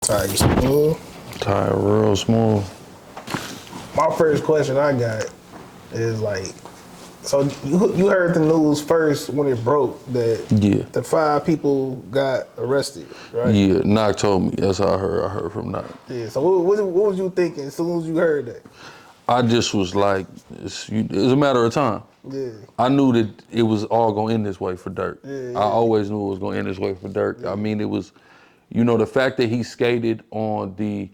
Tight smooth. Tight real smooth. My first question I got is like, so you heard the news first when it broke that the 5 people got arrested, right? Yeah, Knock told me. That's how I heard. I heard from Knock. Yeah. So what was you thinking as soon as you heard that? I just was like, it's a matter of time. Yeah. I knew that it was all gonna end this way for Durk. Yeah. I always knew it was gonna end this way for Durk. Yeah. I mean, it was, you know, the fact that he skated on the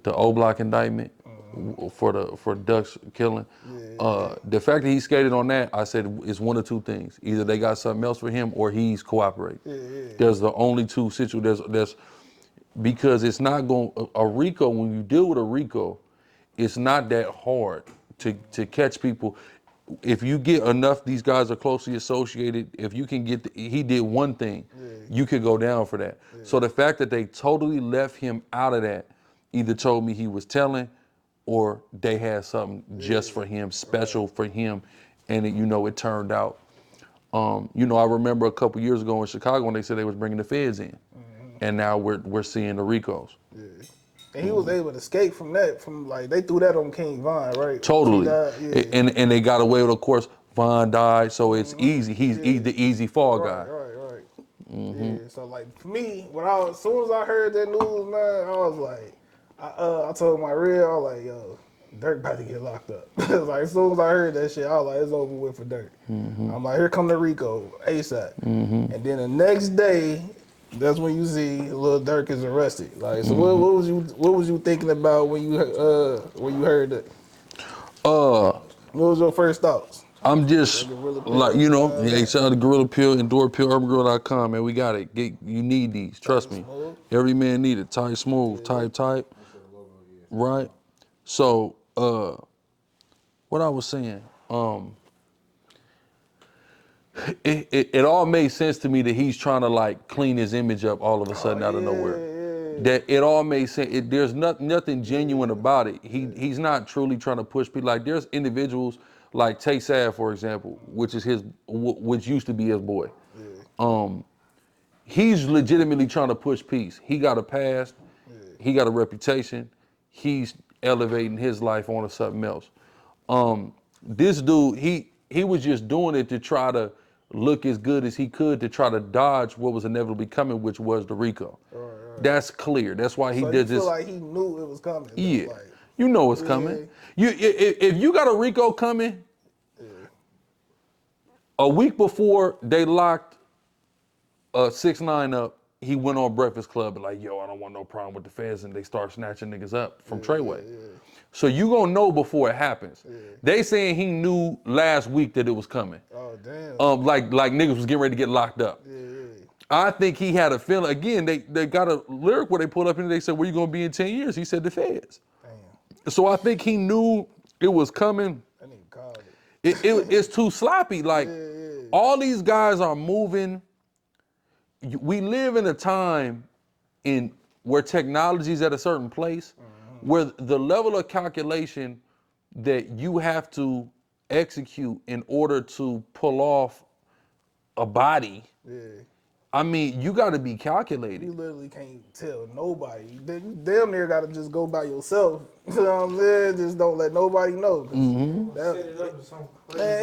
O Block indictment for Duck's killing. The fact that he skated on that, I said, is one of two things. Either they got something else for him or he's cooperating. There's the only two situations. There's because it's not going a RICO. When you deal with a RICO, it's not that hard to catch people. If you get enough, these guys are closely associated. If you can get, he did one thing, you could go down for that. So the fact that they totally left him out of that, either told me he was telling, or they had something just for him, special for him, and it, you know, it turned out. You know, I remember a couple years ago in Chicago when they said they was bringing the feds in, and now we're seeing the RICOs. And he was able to escape from that, from like, they threw that on King Von, right? Totally. Died, and they got away with, of course, Von died, so it's easy. He's the easy fall guy. Right. Yeah, so like, for me, as soon as I heard that news, man, I was like, I told my real, I was like, yo, Durk about to get locked up. Like, as soon as I heard that shit, I was like, it's over with for Durk. I'm like, here come the RICO, ASAP. And then the next day, that's when you see Lil Durk is arrested. Like, so what was you thinking about when you heard that? What was your first thoughts? I'm just like, you know, shout out to Gorilla Pill, Endure Pill, UrbanGorilla.com, man. We got it. You need these. Trust me. Every man need it. Tight, smooth, type. Right. So, what I was saying, it all made sense to me that he's trying to like clean his image up all of a sudden out of nowhere. That it all made sense. There's nothing genuine about it. He's not truly trying to push people. Like, there's individuals like Tay Sav, for example, which used to be his boy. He's legitimately trying to push peace. He got a past. He got a reputation. He's elevating his life onto something else. This dude, he was just doing it to try to look as good as he could to try to dodge what was inevitably coming, which was the RICO. Right. That's clear. That's why he did this. So like he knew it was coming. Yeah, like, you know it's coming. If you got a RICO coming, a week before they locked 6ix9ine up, he went on Breakfast Club and like, yo, I don't want no problem with the feds, and they start snatching niggas up from Treyway. So you gonna know before it happens. They saying he knew last week that it was coming. Oh damn. Like niggas was getting ready to get locked up. I think he had a feeling. Again, they got a lyric where they pulled up and they said, where you gonna be in 10 years? He said the feds. Damn. So I think he knew it was coming. I need to call it. It's too sloppy. Like all these guys are moving. We live in a time where technology is at a certain place, where the level of calculation that you have to execute in order to pull off a body, I mean, you got to be calculated. You literally can't tell nobody. You damn near got to just go by yourself. You know what I'm saying? Just don't let nobody know. Man,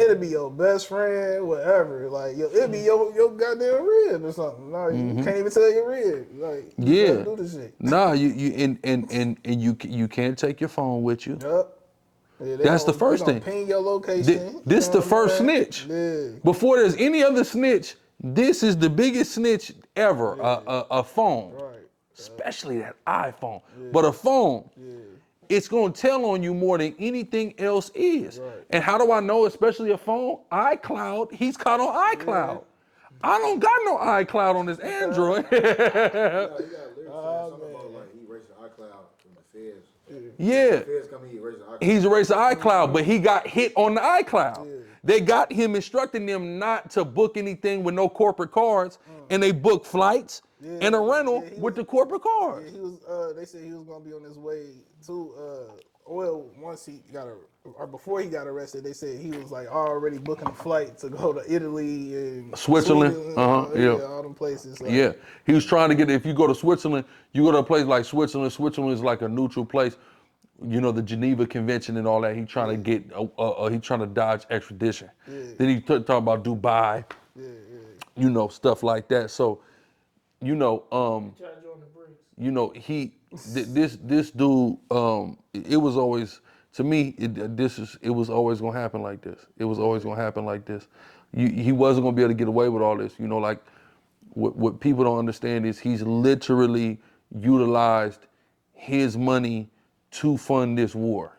it'll be your best friend, whatever. Like, it'll be your goddamn rib or something. No, you can't even tell your rib. Like, you gotta do this shit. Nah, you can't take your phone with you. That's the first thing. Ping your location. This the first snitch. Before there's any other snitch, this is the biggest snitch ever. A phone, especially that iPhone. But a phone. It's gonna tell on you more than anything else is. And how do I know, especially a phone? iCloud, he's caught on iCloud. I don't got no iCloud on this Android. He's erased the iCloud, but he got hit on the iCloud. They got him instructing them not to book anything with no corporate cards, and they booked flights and a rental with the corporate cards. They said he was gonna be on his way to well, once he got or before he got arrested, they said he was like already booking a flight to go to Italy and Switzerland, yeah, all them places. Like, yeah, he was trying to get. If you go to Switzerland, you go to a place like Switzerland. Switzerland is like a neutral place. You know, the Geneva Convention and all that. He trying to get. He trying to dodge extradition. Yeah. Then he talk about Dubai. Yeah. You know, stuff like that. So, you know, He tried to join the Bricks. you know, this dude, it was always, to me, it was always gonna happen like this. It was always gonna happen like this. He wasn't gonna be able to get away with all this. You know, like what people don't understand is he's literally utilized his money to fund this war.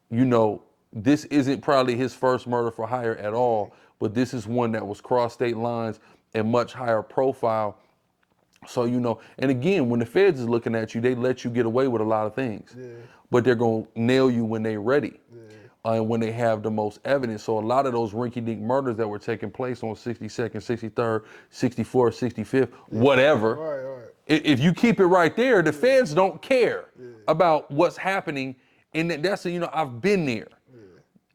You know, this isn't probably his first murder for hire at all, but this is one that was cross state lines and much higher profile. So, you know, and again, when the feds is looking at you, they let you get away with a lot of things, but they're going to nail you when they're ready and when they have the most evidence. So a lot of those rinky-dink murders that were taking place on 62nd, 63rd, 64th, 65th, whatever, if you keep it right there, the feds don't care about what's happening. And that's, you know, I've been there.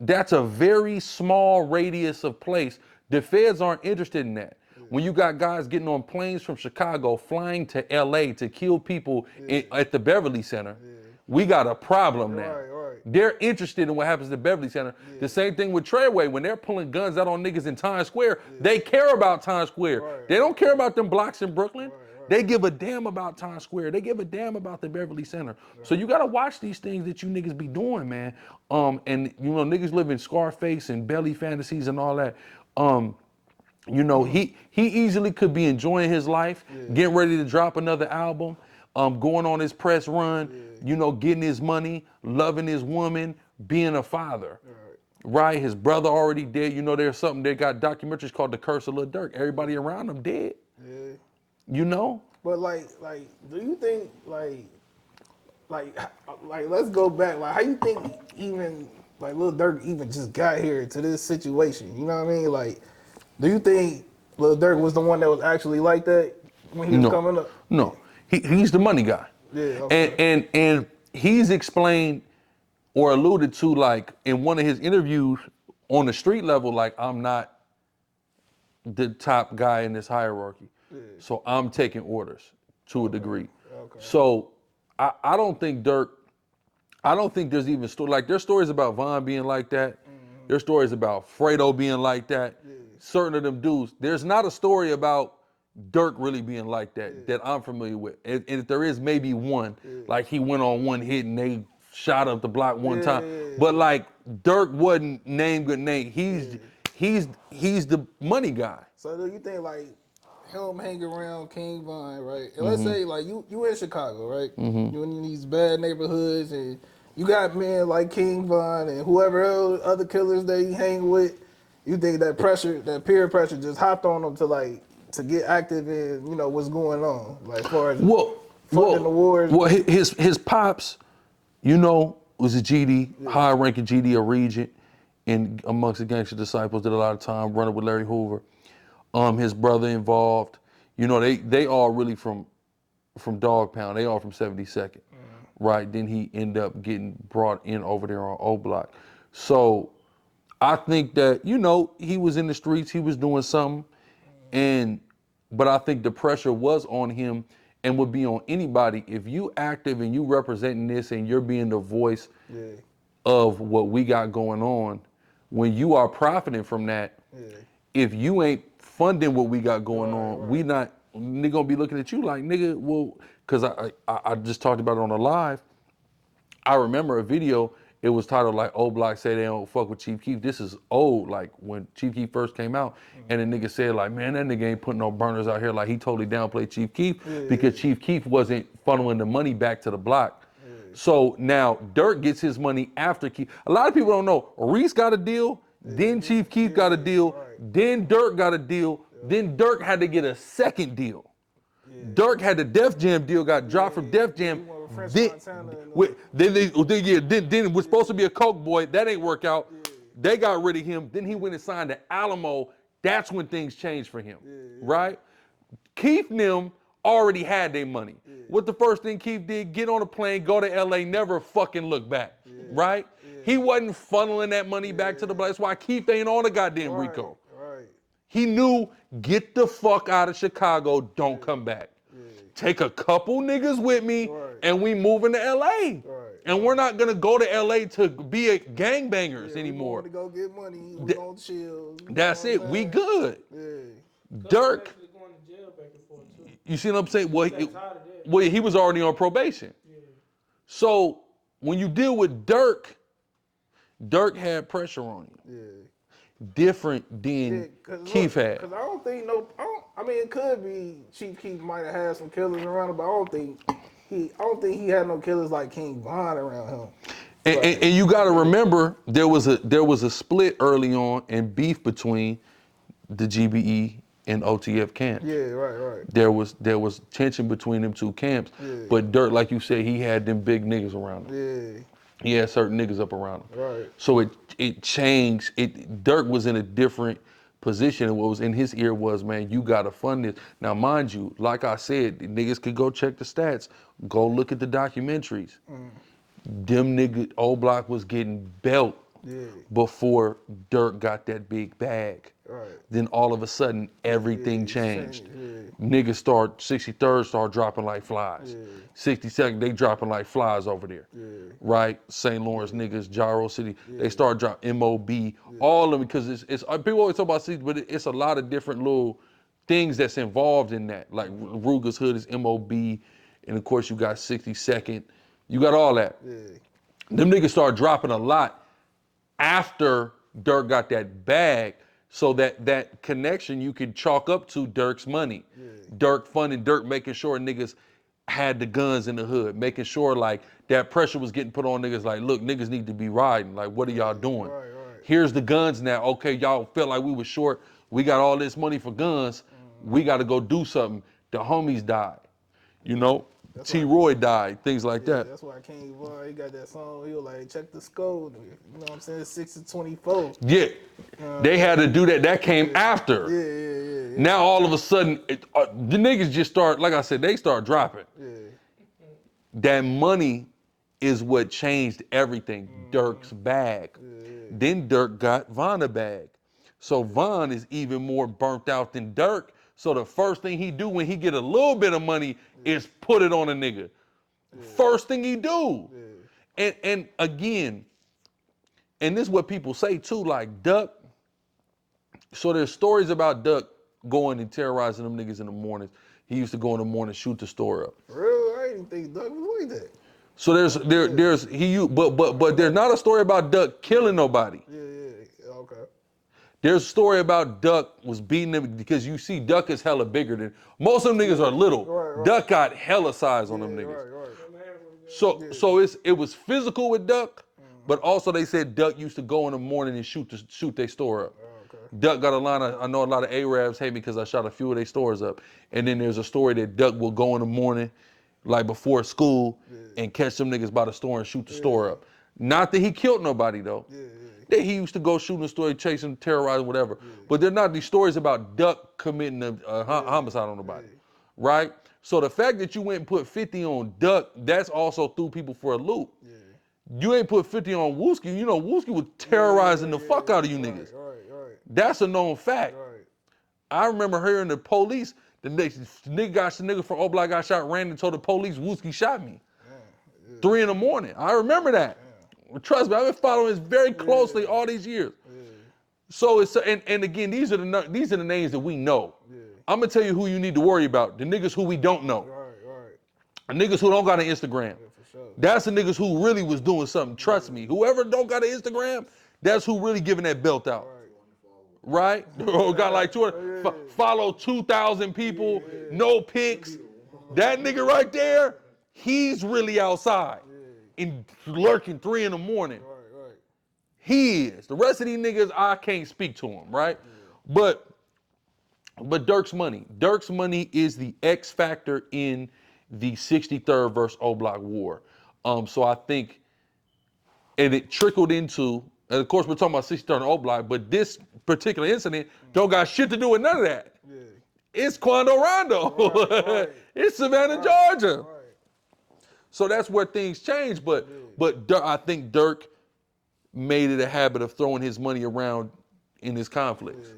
That's a very small radius of place. The feds aren't interested in that. When you got guys getting on planes from Chicago, flying to LA to kill people at the Beverly Center, we got a problem now. They're interested in what happens at the Beverly Center. The same thing with Treyway. When they're pulling guns out on niggas in Times Square, they care about Times Square. They don't care about them blocks in Brooklyn. They give a damn about Times Square. They give a damn about the Beverly Center. So you gotta watch these things that you niggas be doing, man. And you know, niggas live in Scarface and belly fantasies and all that. You know, he easily could be enjoying his life, getting ready to drop another album, going on his press run, you know, getting his money, loving his woman, being a father. Right? His brother already dead. You know, there's something, they got documentaries called The Curse of Lil Durk. Everybody around him dead. You know? But like, do you think like let's go back. Like, how you think even like Lil Durk even just got here to this situation? You know what I mean? Like, do you think Lil Durk was the one that was actually like that when he was coming up? No, he's the money guy. And he's explained or alluded to, like in one of his interviews on the street level, like, I'm not the top guy in this hierarchy. So I'm taking orders to a degree. So I don't think I don't think there's even there's stories about Von being like that. There's stories about Fredo being like that. Certain of them dudes. There's not a story about Durk really being like that that I'm familiar with. And if there is, maybe one. Like he went on one hit and they shot up the block one time. But like Durk wasn't name good name. He's the money guy. So do you think like him hang around King Von, right? And let's say like you in Chicago, right? You in these bad neighborhoods and you got men like King Von and whoever else, other killers that he hang with. You think that pressure, that peer pressure, just hopped on him to get active in, you know, what's going on, like as far as funding the wars. Well, his pops, you know, was a GD, high-ranking GD, a regent, and amongst the gangster disciples, did a lot of time running with Larry Hoover. His brother involved. You know, they all really from Dog Pound. They all from 72nd, right? Then he ended up getting brought in over there on O Block. So I think that, you know, he was in the streets, he was doing something, but I think the pressure was on him and would be on anybody. If you active and you representing this and you're being the voice of what we got going on, when you are profiting from that, if you ain't funding what we got going on, they gonna be looking at you like, nigga, well, cause I just talked about it on a live. I remember a video, it was titled like O Block say they don't fuck with Chief Keef. This is old, like when Chief Keef first came out, and the nigga said like, man, that nigga ain't putting no burners out here. Like he totally downplayed Chief Keef because Chief Keef wasn't funneling the money back to the block. So now Durk gets his money after Keef. A lot of people don't know, Reese got a deal, then Chief Keef got a deal, then Durk got a deal, then Durk had to get a second deal. Durk had the Def Jam deal, got dropped from Def Jam. Then it was supposed to be a Coke boy. That ain't work out. They got rid of him. Then he went and signed to Alamo. That's when things changed for him, right? Keith and them already had their money. What the first thing Keith did, get on a plane, go to LA, never fucking look back, right? He wasn't funneling that money back to the black. That's why Keith ain't on a goddamn RICO. Right. He knew, get the fuck out of Chicago, don't come back. Take a couple niggas with me, and we moving to LA. And we're not gonna go to LA to be a gangbangers anymore. We going to go get money, we gonna chill. That's it, we good. Durk, Going to jail back and forth too. you see what I'm saying? Well, he was already on probation. So when you deal with Durk, Durk had pressure on you. Different than Keith had. Because I don't think I mean, it could be Chief Keef might have had some killers around him, but I don't think he had no killers like King Von around him. And you got to remember, there was a split early on and beef between the GBE and OTF camps. Yeah, right. There was tension between them two camps, but Durk, like you said, he had them big niggas around him. Yeah. He had certain niggas up around him. Right. So it changed. Durk was in a different position, and what was in his ear was, man, you gotta fund this. Now, mind you, like I said, niggas could go check the stats, go look at the documentaries. Them niggas, old block was getting belt before Durk got that big bag. Right. Then all of a sudden, everything changed. Niggas 63rd start dropping like flies. 62nd, they dropping like flies over there. Right? St. Lawrence niggas, Gyro City, they start dropping MOB, all of them, because it's people always talk about cities, but it's a lot of different little things that's involved in that. Like Ruger's Hood is MOB, and of course you got 62nd. You got all that. Them niggas start dropping a lot after Durk got that bag, so that connection you could chalk up to Durk's money. Durk funding, Durk making sure niggas had the guns in the hood, making sure like that pressure was getting put on niggas like, look, niggas need to be riding. Like, what are y'all doing? Here's the guns now. Okay, y'all felt like we was short. We got all this money for guns. We got to go do something. The homies died, you know? T. Roy died, things like that. That's why King Von, he got that song, he was like, check the score, you know what I'm saying, 6-24. Yeah, they had to do that. That came after. Yeah. Now all of a sudden, the niggas just start, like I said, they start dropping. That money is what changed everything. Durk's bag. Then Durk got Von a bag. So Von is even more burnt out than Durk. So the first thing he do when he get a little bit of money is put it on a nigga. First thing he do. And again, and this is what people say too, like Duck. So there's stories about Duck going and terrorizing them niggas in the mornings. He used to go in the morning, shoot the store up. Really? I didn't think Duck was like that. So but there's not a story about Duck killing nobody. Okay. There's a story about Duck was beating them, because you see Duck is hella bigger than, most of them niggas are little. Right. Duck got hella size on them niggas. Right. So it was physical with Duck, but also they said Duck used to go in the morning and shoot their store up. Duck got a line of, I know a lot of Arabs hate me because I shot a few of their stores up. And then there's a story that Duck will go in the morning, like before school, and catch them niggas by the store and shoot the store up. Not that he killed nobody though. That he used to go shooting the store, chasing, terrorizing, whatever. But they're not these stories about Duck committing a homicide on nobody, right? So the fact that you went and put 50 on Duck, that's also threw people for a loop. You ain't put 50 on Wooski. You know, Wooski was terrorizing the fuck out of you niggas. That's a known fact. I remember hearing the police, the nigga from Oblak got shot, ran and told the police Wooski shot me. 3 in the morning. I remember that. Trust me, I've been following this very closely all these years. So it's and again, these are the names that we know. I'm gonna tell you who you need to worry about. The niggas who we don't know. The niggas who don't got an Instagram. That's the niggas who really was doing something. Trust me. Whoever don't got an Instagram, that's who really giving that belt out. Right? Or got like 200, follow 2,000 people, no pics. That nigga right there, he's really outside and lurking 3 in the morning. He is. The rest of these niggas, I can't speak to them, right? But Durk's money is the X factor in the 63rd versus O Block war. So I think, and it trickled into, and of course we're talking about 63rd and O Block, but this particular incident don't got shit to do with none of that. it's Quando Rondo. Right. It's Savannah, Georgia. Right. So that's where things change. But I think Durk made it a habit of throwing his money around in his conflicts,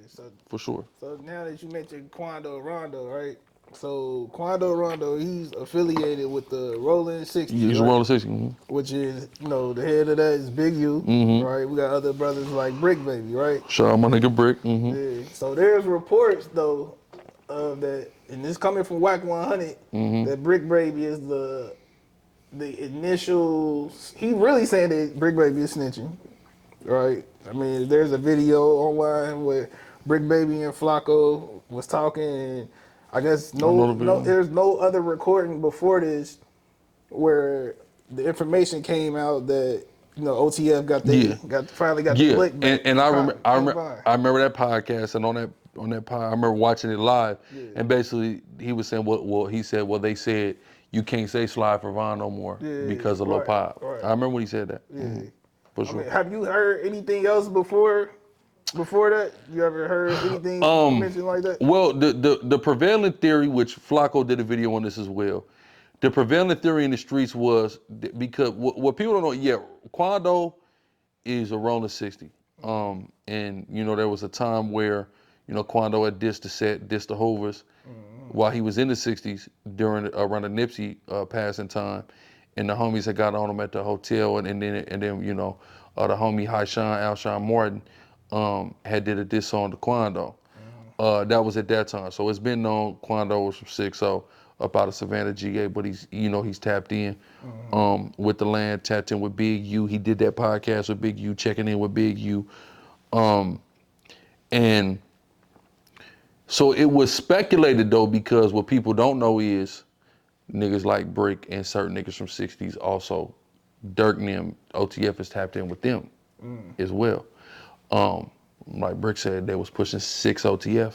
for sure. So now that you mentioned Quando Rondo, right? So Quando Rondo, he's affiliated with the Rollin 60. He's right? Rolling 60. Which is, the head of that is Big U, right? We got other brothers like Bricc Baby, right? Shout out my nigga Bricc. Yeah. So there's reports though that, and this coming from Wack 100, that Bricc Baby is the initial. He really saying that Bricc Baby is snitching, right? I mean, there's a video online where Bricc Baby and Flacco was talking, and I guess there's no other recording before this where the information came out that OTF finally got the click back. And I remember that podcast, and on that pod, I remember watching it live, and basically he was saying they said you can't say Slide for Von no more because of Lil Pop. Right. I remember when he said that. For sure. I mean, have you heard anything else before that? You ever heard anything mentioned like that? Well, the prevailing theory, which Flacco did a video on this as well, the prevailing theory in the streets was because what people don't know, Quando is a Rolling 60. And there was a time where, Quando had dissed the Hovers while he was in the 60s around the Nipsey passing time. And the homies had got on him at the hotel, and then the homie Alshon Martin had did a diss song to Quando. That was at that time. So it's been known Quando was from 6-0 up out of Savannah, GA, but he's tapped in with the land, tapped in with Big U. He did that podcast with Big U, checking in with Big U. And so it was speculated though, because what people don't know is niggas like Bricc and certain niggas from 60s also, Durk and them, OTF has tapped in with them as well. Like Bricc said, they was pushing 6 OTF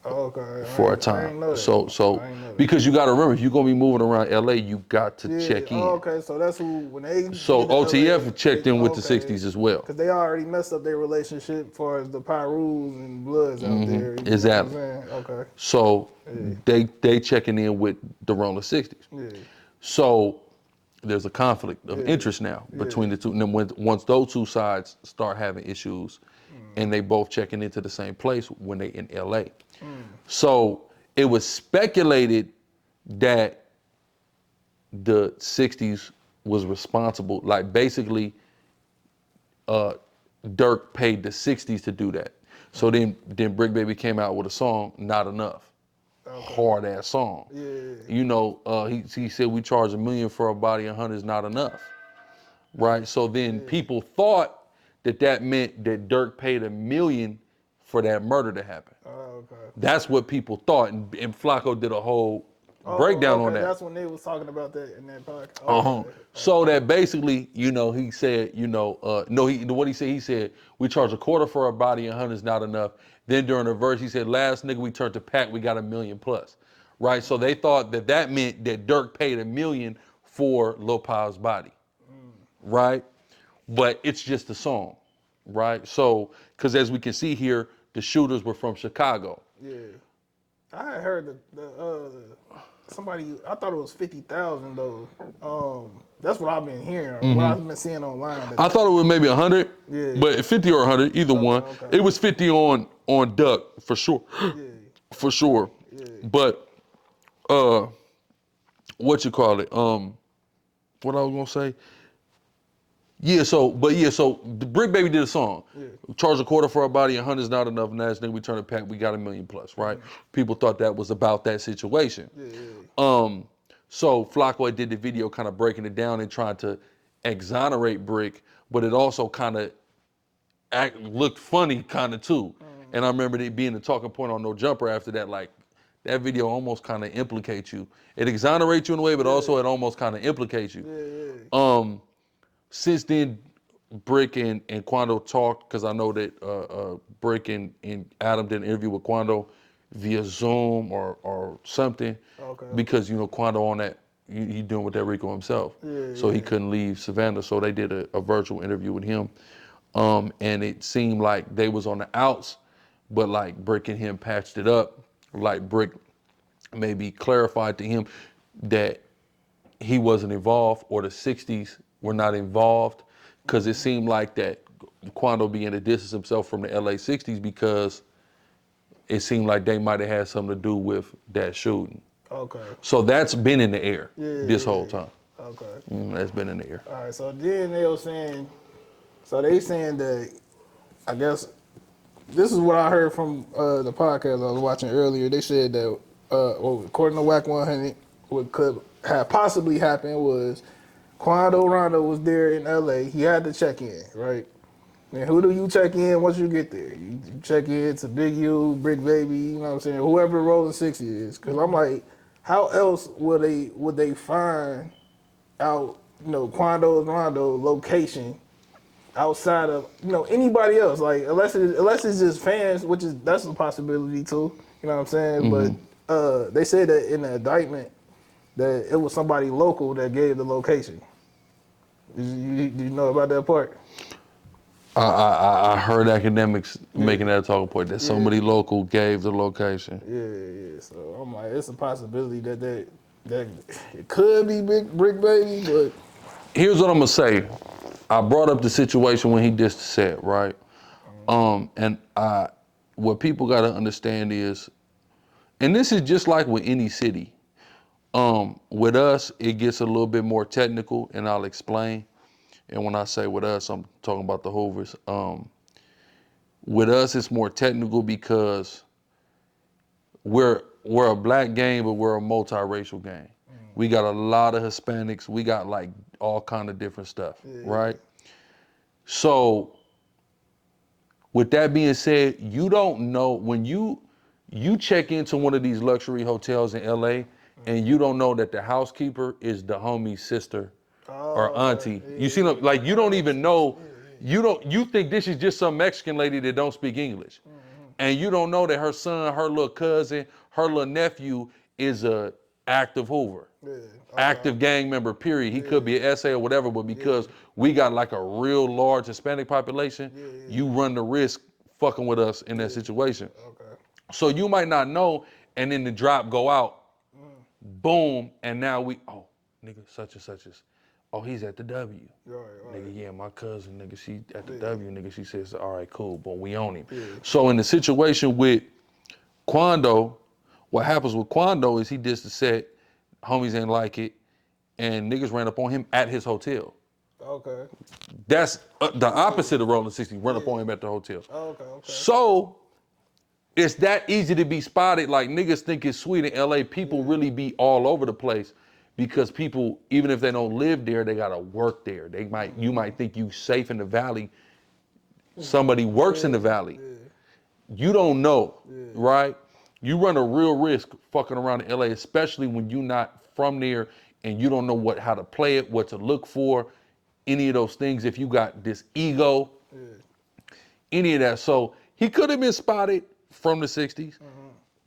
for a time. So because you gotta remember, if you're gonna be moving around LA, you got to check in. So that's when they. So OTF LA, checked in with the 60s as well. Because they already messed up their relationship as far as the PIRUs and Bloods out there. Exactly. Okay. So they checking in with the Rolling 60s. So there's a conflict of interest now between the two. And then once those two sides start having issues, and they both checking into the same place when they in LA. So it was speculated that the 60s was responsible, like basically Durk paid the 60s to do that. So then Bricc Baby came out with a song, Not Enough. Hard ass song. He said we charge $1 million for a body, 100 is not enough. Right? So then people thought that meant that Durk paid $1 million for that murder to happen. That's what people thought, and Flacco did a whole breakdown on that. That's when they was talking about that in that podcast. So that basically, he said, what he said, we charge $25 for a body, 100 is not enough. Then during the verse, he said, last nigga we turned to pack, we got $1 million plus. Right? So they thought that meant that Durk paid $1 million for Lil Pop's body. Right? But it's just a song, right? So, because as we can see here, the shooters were from Chicago. Yeah. I had heard somebody, I thought it was 50,000 though. That's what I've been hearing, what I've been seeing online. I thought it was maybe 100, but 50 or 100, either one. Okay. It was 50 on Duck, for sure. For sure. But, what you call it? What I was gonna say? So the Bricc Baby did a song. Charge $25 for our body, 100 is not enough. Last nigga we turn a pack, we got $1 million plus, right? People thought that was about that situation. So Flacco did the video kind of breaking it down and trying to exonerate Bricc, but it also kind of looked funny kind of too. And I remember it being the talking point on No Jumper after that, like that video almost kind of implicates you. It exonerates you in a way, but also it almost kind of implicates you. Since then, Bricc and Quando talked, because I know that Bricc and Adam did an interview with Quando via Zoom or something, because Quando on that, he doing with that RICO himself, so he couldn't leave Savannah, so they did a virtual interview with him, and it seemed like they was on the outs, but like Bricc and him patched it up like Bricc maybe clarified to him that he wasn't involved or the 60s were not involved, because it seemed like that Quando began to distance himself from the LA 60s because it seemed like they might have had something to do with that shooting. Okay. So that's been in the air this whole Yeah. time. Okay. That's been in the air. All right. So then they were saying, so they saying that, I guess, this is what I heard from the podcast I was watching earlier. They said that, well, according to Wack 100, what could have possibly happened was Quando Rondo was there in LA. He had to check in, right? And who do you check in once you get there? You check in to Big U, Bricc Baby, you know what I'm saying? Whoever Rolling 60 is. Because I'm like, how else would they find out, you know, Quando Rondo location outside of, you know, anybody else? Like, unless it's just fans, that's a possibility too. You know what I'm saying? But they said that in the indictment that it was somebody local that gave the location. Did you know about that part? I heard academics making that a talking point that somebody local gave the location. Yeah. So I'm like, it's a possibility that it could be Bricc Baby, but Here's what I'm gonna say. I brought up the situation when he dissed the set, right? And what people gotta understand is, and this is just like with any city. With us, it gets a little bit more technical, and I'll explain. And when I say with us, I'm talking about the Hoovers. With us, it's more technical because we're a black gang, but we're a multiracial gang. We got a lot of Hispanics. We got like all kind of different stuff, right? So with that being said, you don't know when you check into one of these luxury hotels in LA and you don't know that the housekeeper is the homie's sister or auntie. You see, like you don't even know. You think this is just some Mexican lady that don't speak English, and you don't know that her son, her little cousin, her little nephew is a active Hoover, active gang member. Period. He could be an SA or whatever, but because we got like a real large Hispanic population, you run the risk fucking with us in that situation. So you might not know, and then the drop go out, boom, and now nigga, such and such is. Oh, he's at the W. Nigga, yeah, my cousin, nigga, she at the W, nigga, she says, all right, cool, but we own him. So in the situation with Quando, what happens with Quando is he dissed the set, homies ain't like it, and niggas ran up on him at his hotel. Okay. That's the opposite of Rolling 60, run up on him at the hotel. Okay. So it's that easy to be spotted. Like niggas think it's sweet in LA, people really be all over the place. Because people, even if they don't live there, they gotta work there. You might think you safe in the valley. Somebody works in the valley. You don't know, right? You run a real risk fucking around in LA, especially when you're not from there and you don't know how to play it, what to look for, any of those things. If you got this ego, any of that. So he could have been spotted from the 60s,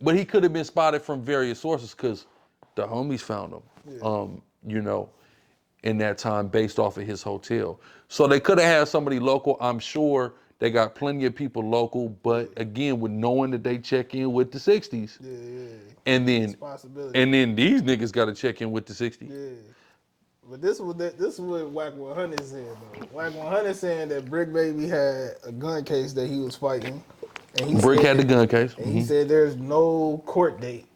but he could have been spotted from various sources because the homies found him. You know, in that time based off of his hotel. So they could have had somebody local. I'm sure they got plenty of people local, but again, with knowing that they check in with the 60s. And then these niggas got to check in with the 60s. But this is what Wack 100 said though. Wack 100 saying that Bricc Baby had a gun case that he was fighting. And Bricc had the gun case. And he said there's no court date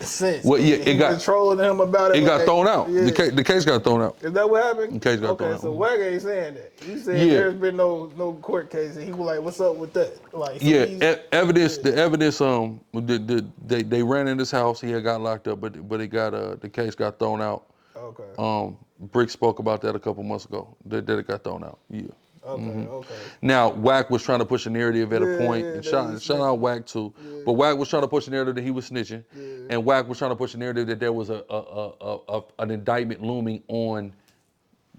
since. Well, yeah, it got controlling him about it. It got thrown out. The case got thrown out. Is that what happened? The case got thrown out. Okay, so Wack ain't saying that. He said there's been no court case, and he was like, "What's up with that?" Like, so evidence. The evidence. They ran in his house. He had got locked up, but it got the case got thrown out. Okay. Bricc spoke about that a couple months ago. That it got thrown out. Yeah. Okay. Now, Wack was trying to push a narrative at a point, and shout out Wack too. But Wack was trying to push a narrative that he was snitching, and Wack was trying to push a narrative that there was an indictment looming on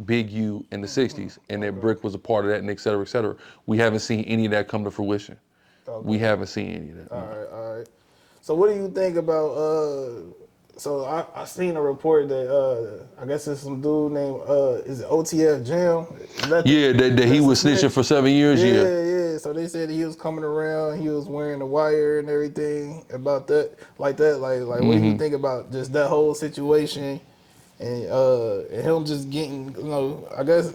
Big U in the 60s, and that Bricc was a part of that, and et cetera, et cetera. We haven't seen any of that come to fruition. We haven't seen any of that. All right. So what do you think about, so I seen a report that I guess it's some dude named is it OTF Jam? That he was snitching for 7 years. Yeah. so they said he was coming around, he was wearing the wire and everything about that, like what do you think about just that whole situation and him just getting, you know, I guess,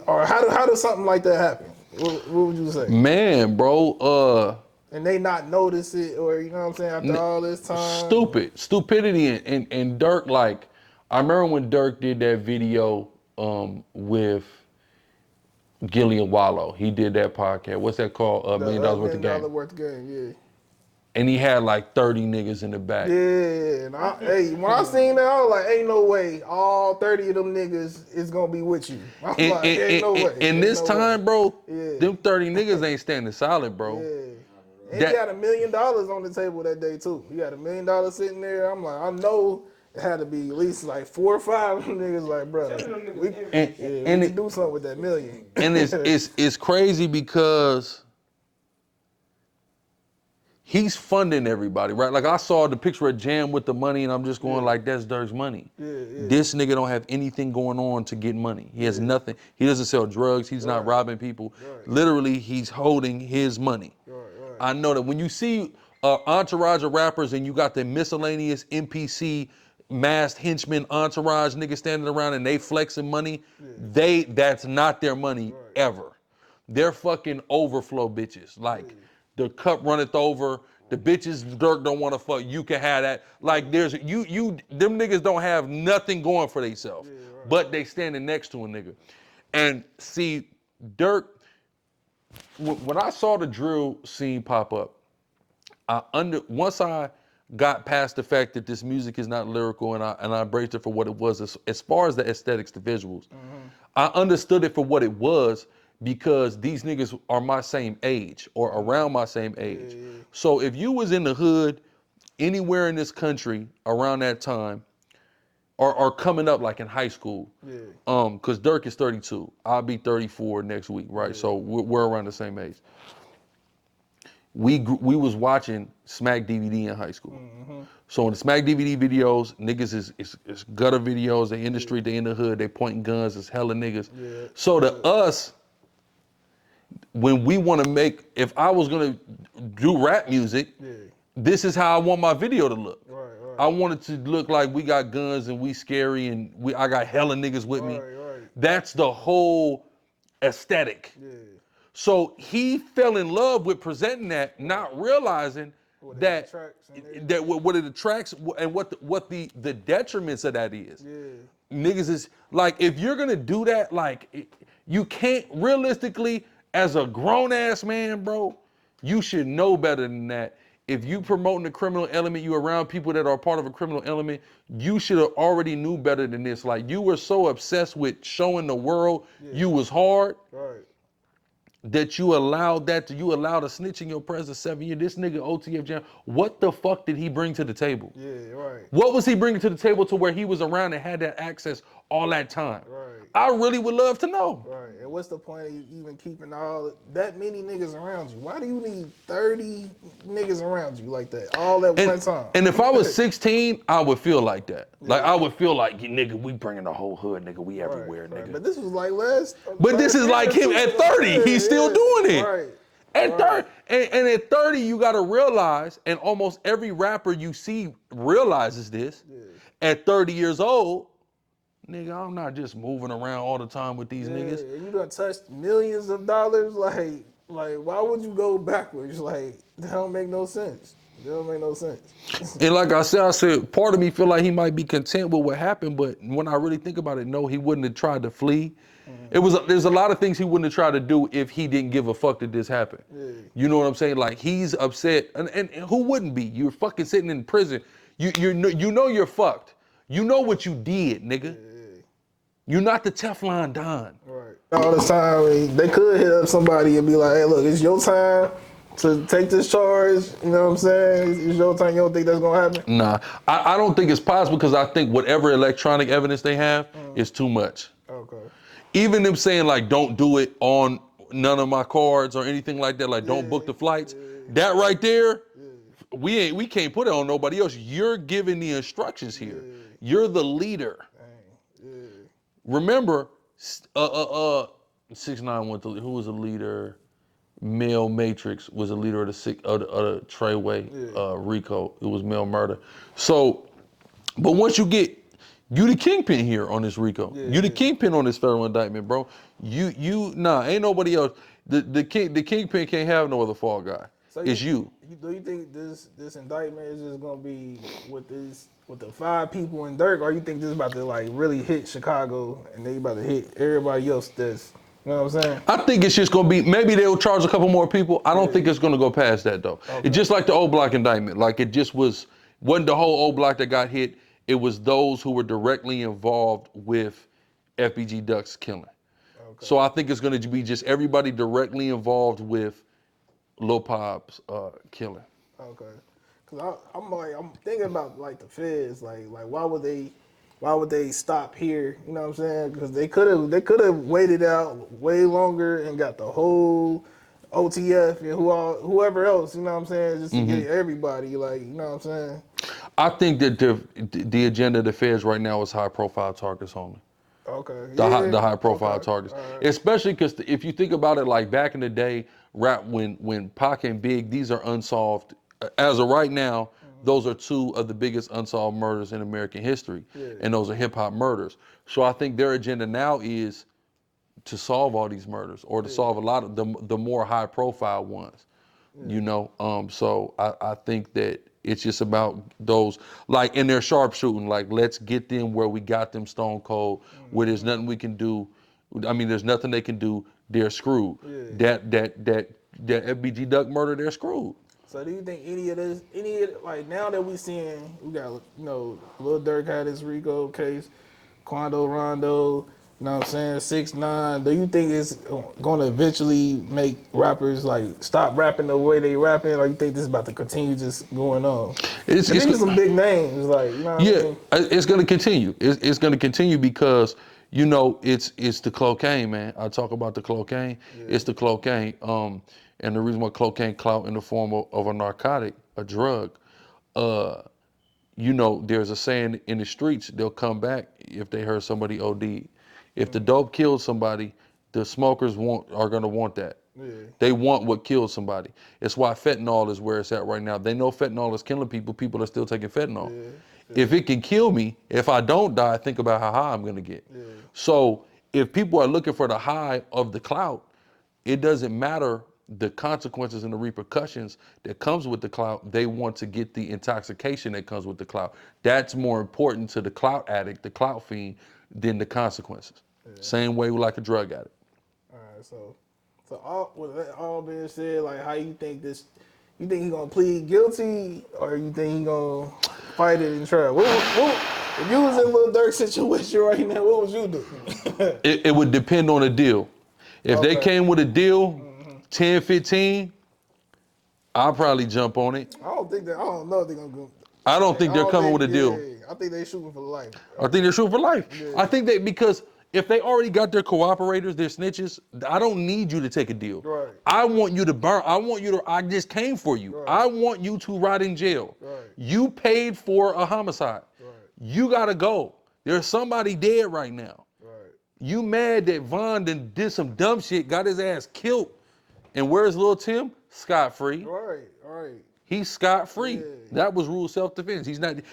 or how does something like that happen? What would you say? Man, bro, and they not notice it, or you know what I'm saying, after all this time. Stupidity and Durk, like, I remember when Durk did that video with Gilly and Wallow. He did that podcast. What's that called? $1 million worth of game. Worth of game, yeah. And he had like 30 niggas in the back. Yeah, and hey, when I seen that, I was like, ain't no way all 30 of them niggas is gonna be with you. I was like, ain't no way. In this time, bro, them 30 niggas ain't standing solid, bro. Yeah. And he had $1 million on the table that day too. He had $1 million sitting there. I'm like, I know it had to be at least like 4 or 5 of them niggas like, bro, we can do something with that $1 million. And it's crazy because he's funding everybody, right? Like I saw the picture of Jam with the money and I'm just going like, that's Durk's money. This nigga don't have anything going on to get money. He has nothing. He doesn't sell drugs. He's not robbing people. Literally, he's holding his money. I know that when you see entourage of rappers and you got the miscellaneous NPC masked henchmen entourage niggas standing around and they flexing money, that's not their money ever. They're fucking overflow bitches. Like, the cup runneth over, the bitches Durk don't want to fuck, you can have that. Like them niggas don't have nothing going for themselves, but they standing next to a nigga. And see, Durk, when I saw the drill scene pop up, once I got past the fact that this music is not lyrical and I embraced it for what it was, as far as the aesthetics, the visuals, I understood it for what it was, because these niggas are my same age or around my same age. So if you was in the hood anywhere in this country around that time, or coming up like in high school, because Durk is 32, I'll be 34 next week, right? So we're around the same age. We was watching Smack DVD in high school. So in the Smack DVD videos, niggas is gutter videos, they in the street, they in the hood, they pointing guns, it's hella niggas. So to us, when we want to make, if I was gonna do rap music, this is how I want my video to look. I want it to look like we got guns and we scary and I got hella niggas with me. That's the whole aesthetic. So he fell in love with presenting that, not realizing what it attracts and what the detriments of that is. Niggas is like, if you're gonna do that, like you can't realistically, as a grown ass man, bro, you should know better than that. If you promoting the criminal element, you around people that are part of a criminal element, you should have already knew better than this. Like, you were so obsessed with showing the world you was hard, that you allowed a snitch in your presence 7 years. This nigga OTF Jam, what the fuck did he bring to the table? What was he bringing to the table to where he was around and had that access all that time? I really would love to know. And what's the point of you even keeping that many niggas around you? Why do you need 30 niggas around you like that all at one time? And if I was 16, I would feel like that. Like, I would feel like, nigga, we bringing the whole hood, nigga, we everywhere, nigga. But this was like But this is like him at 30, he's still doing it. At 30, and at 30, you gotta realize, and almost every rapper you see realizes this, at 30 years old, nigga, I'm not just moving around all the time with these niggas. You done touched millions of dollars, like why would you go backwards? Like, that don't make no sense. That don't make no sense. And like I said, part of me feel like he might be content with what happened, but when I really think about it, no, he wouldn't have tried to flee. There's a lot of things he wouldn't have tried to do if he didn't give a fuck that this happened. You know what I'm saying? Like, he's upset, and who wouldn't be? You're fucking sitting in prison. You know you're fucked. You know what you did, nigga. You're not the Teflon Don. All the time, they could hit up somebody and be like, hey, look, it's your time to take this charge. You know what I'm saying? It's your time. You don't think that's going to happen? Nah, I don't think it's possible, because I think whatever electronic evidence they have is too much. Even them saying, like, don't do it on none of my cards or anything like that, like, don't book the flights. That right there, we can't put it on nobody else. You're giving the instructions here. You're the leader. Remember, 6ix9ine went to, who was the leader? Mel Matrix was a leader of the Treyway, RICO. It was male murder. So, but once you get, you the kingpin here on this RICO. You the kingpin on this federal indictment, bro. Nah, ain't nobody else. The kingpin can't have no other fall guy. So it's you. Do you think this indictment is just gonna be with the 5 people in Durk, or you think this is about to like really hit Chicago and they about to hit everybody else that's, you know what I'm saying? I think it's just gonna be, maybe they'll charge a couple more people. I don't think it's gonna go past that though. Okay. It's just like the O Block indictment. Like it just wasn't the whole O Block that got hit. It was those who were directly involved with FBG Duck's killing. Okay. So I think it's gonna be just everybody directly involved with Lil Pop's killing. Okay. Cause I'm thinking about like the feds, like why would they stop here? You know what I'm saying? Because they could have waited out way longer and got the whole OTF and whoever else. You know what I'm saying? Just to get everybody, like, you know what I'm saying? I think that the agenda of the feds right now is high profile targets only. Okay. The high profile targets, especially because if you think about it, like back in the day, when Pac and Big, these are unsolved. As of right now, those are 2 of the biggest unsolved murders in American history, and those are hip hop murders. So I think their agenda now is to solve all these murders, or to solve a lot of the more high profile ones. You know, so I think that it's just about those, like in their sharpshooting, like let's get them where we got them stone cold, where there's nothing we can do. I mean, there's nothing they can do. They're screwed. That FBG Duck murder, they're screwed. So do you think like now that we got, you know, Lil Durk had his RICO case, Quando Rondo, you know what I'm saying, 6ix9ine, do you think it's going to eventually make rappers like stop rapping the way they rapping, or you think this is about to continue just going on? It's some big names, like, you know what I mean? It's going to continue. It's going to continue because, you know, it's the cocaine, man. I talk about the cocaine. It's the cocaine. And the reason why cocaine clout in the form of a narcotic, a drug, you know, there's a saying in the streets, they'll come back if they heard somebody OD. If the dope killed somebody, the smokers are gonna want that. They want what killed somebody. It's why fentanyl is where it's at right now. They know fentanyl is killing people. People are still taking fentanyl. If it can kill me, if I don't die, think about how high I'm gonna get. So if people are looking for the high of the clout, it doesn't matter the consequences and the repercussions that comes with the clout. They want to get the intoxication that comes with the clout. That's more important to the clout addict, the clout fiend, than the consequences. Same way like a drug addict. All right, so with that all being said, like, how you think you think he gonna plead guilty, or you think he gonna fight it in trial? If you was in Lil Durk's situation right now, what would you do? It would depend on the deal. If they came with a deal, 10, 15, I'll probably jump on it. I don't know if they're gonna go. I don't think they're coming with a deal. I think they shooting for life. I think they're shooting for life. I think because if they already got their cooperators, their snitches, I don't need you to take a deal. Right. I want you to burn. I just came for you. Right. I want you to rot in jail. Right. You paid for a homicide. Right. You gotta go. There's somebody dead right now. Right. You mad that Von did some dumb shit, got his ass killed. And where's Lil Tim? Scot-free. Right. He's scot-free. That was rule self-defense.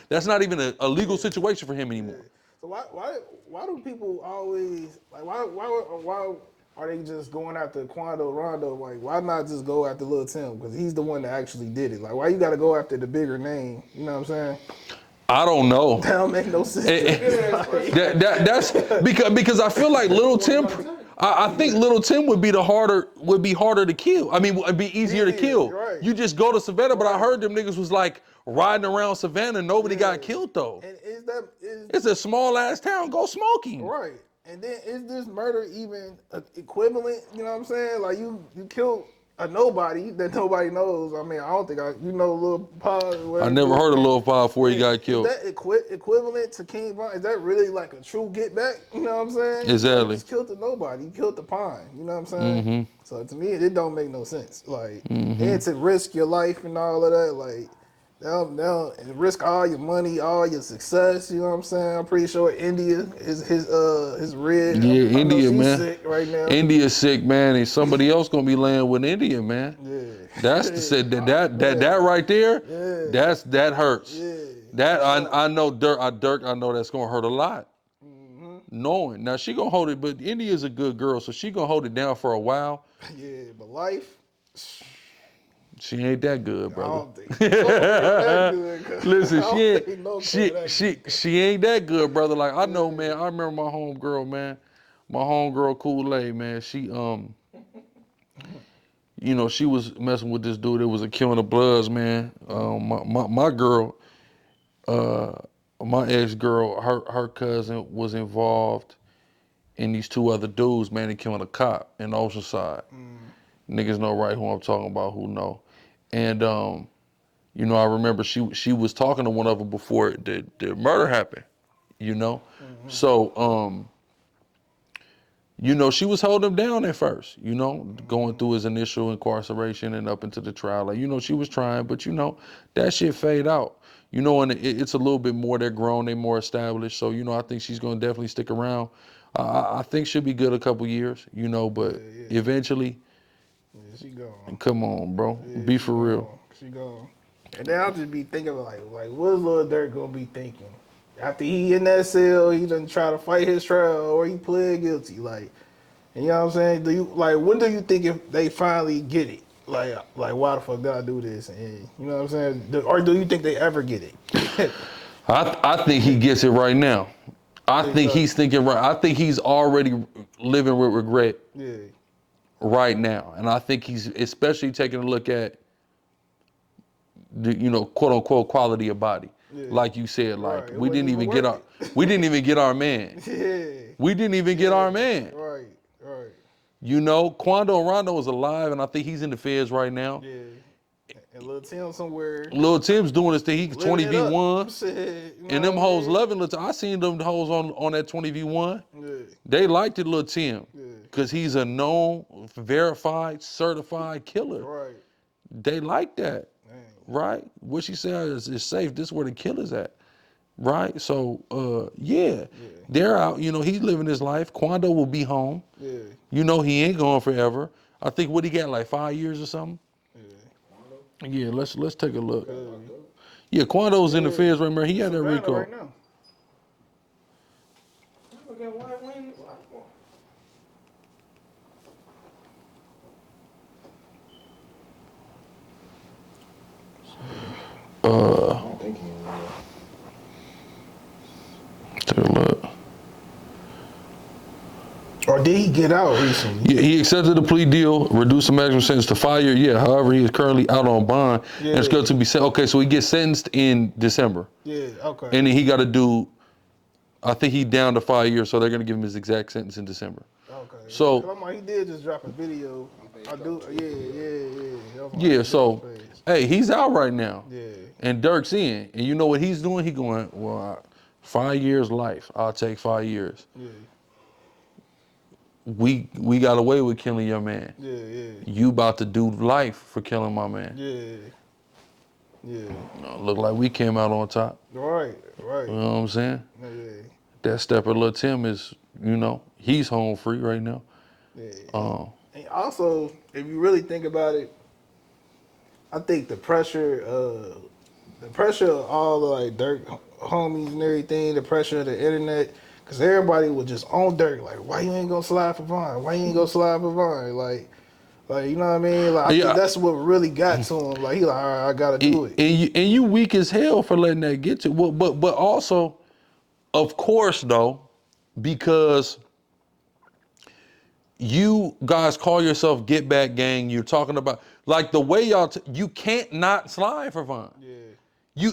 That's not even a legal situation for him anymore. So why do people always, like, why are they just going after Quando Rondo? Like, why not just go after Lil Tim? Because he's the one that actually did it. Like, why you got to go after the bigger name? You know what I'm saying? I don't know. That don't make no sense. That's because I feel like Lil Tim. I think Lil Tim would be harder to kill. I mean, it'd be easier to kill. Right. You just go to Savannah, but I heard them niggas was like riding around Savannah. Nobody got killed though. And it's a small ass town. Go smoking. Right. And then is this murder even equivalent? You know what I'm saying? Like you killed a nobody that nobody knows. I mean, I don't think you know Lil Pod. I never heard of Lil Pod before he got killed. Is that equivalent to King Von? Is that really like a true get back? You know what I'm saying? Exactly. You just killed the nobody. You killed the pine. You know what I'm saying? So to me, it don't make no sense. Like, and to risk your life and all of that, like, Now and risk all your money, all your success. You know what I'm saying? I'm pretty sure India is his red. Yeah, I know India, she's man. sick right now. India's sick, man, and somebody else gonna be laying with India, man. Yeah. That's the said that right there. Yeah. That hurts. Yeah. That I know Dirk. I know that's gonna hurt a lot. Knowing now she gonna hold it, but India's a good girl, so she gonna hold it down for a while. Yeah, but life. She ain't that good, I brother. don't think so. That good. Listen, I she don't think ain't, no she girl that she good. she ain't that good, brother. Like I know, man. I remember my homegirl, man. My homegirl Kool-Aid, man. She you know, she was messing with this dude that was a killing the Bloods, man. My girl, my ex-girl, her cousin was involved in these two other dudes, man, they killing a cop in Oceanside. Niggas know right who I'm talking about, who know. And you know, I remember she was talking to one of them before the murder happened, you know? So, you know, she was holding him down at first, you know, going through his initial incarceration and up into the trial. Like, you know, she was trying, but you know, that shit fade out. You know, and it's a little bit more, they're grown, they're more established. So, you know, I think she's gonna definitely stick around. I think she'll be good a couple years, you know, but eventually, Yeah, she gone. come on, bro, Yeah, be she for real. gone. She gone. And then I'll just be thinking like what's Lil Durk gonna be thinking? After he in that cell, he done try to fight his trial or he pled guilty. Like, and you know what I'm saying? When do you think if they finally get it? Like why the fuck did I do this? And you know what I'm saying? Or do you think they ever get it? I think he gets it right now. I think so? he's thinking right. I think he's already living with regret Yeah. right now. And I think he's especially taking a look at the, you know, quote unquote quality of body. Yeah. Like you said, like Right. It we didn't wasn't even get our worth it. we didn't even get our man. Yeah. We didn't even get our man. Right. Right. You know, Quando Rondo is alive and I think he's in the feds right now. Yeah. And Lil Tim somewhere. Lil Tim's doing this thing. He Living it 20v1. up. Shit, you know And them what I hoes mean? loving Lil Tim. I seen them hoes on that 20v1. Yeah. They liked it, Lil Tim. Yeah. Because he's a known, verified, certified killer. Right. They like that, Dang. right? What she said is safe. This is where the killer's at, right? So, yeah, they're out. You know, he's living his life. Quando will be home. Yeah. You know, he ain't going forever. I think what he got, like 5 years or something. Yeah, let's take a look. Yeah, Quando's in the feds right now. He had that Savannah RICO. right now. Okay, when? I don't think he is. Take a look. Or did he get out recently? Yeah, he accepted the plea deal, reduced the maximum sentence to 5 years. Yeah, however, he is currently out on bond and is going to be sent. Okay, so he gets sentenced in December. Yeah, okay. And then he got to do, I think he down to 5 years, so they're going to give him his exact sentence in December. Okay. So- 'Cause I'm like, he did just drop a video. I do, yeah. That was my Yeah, so, page. hey, he's out right now. Yeah. And Dirk's in. And you know what he's doing? He going, well, 5 years life. I'll take 5 years. Yeah. We got away with killing your man. Yeah. You about to do life for killing my man. Yeah. Look like we came out on top. Right. You know what I'm saying? Yeah. That stepper Lil Tim is, you know, he's home free right now. Yeah. And also, if you really think about it, I think the pressure of all the like Dirk homies and everything, the pressure of the internet, because everybody was just on Dirk, like, why you ain't gonna slide for Vine? Why you ain't gonna slide for Vine? Like you know what I mean? Like, I think that's what really got to him. Like, he like, all right, I gotta do it. And you weak as hell for letting that get to. Well, but also, of course, though, because you guys call yourself Get Back Gang. You're talking about like the way y'all. You can't not slide for Vine. Yeah.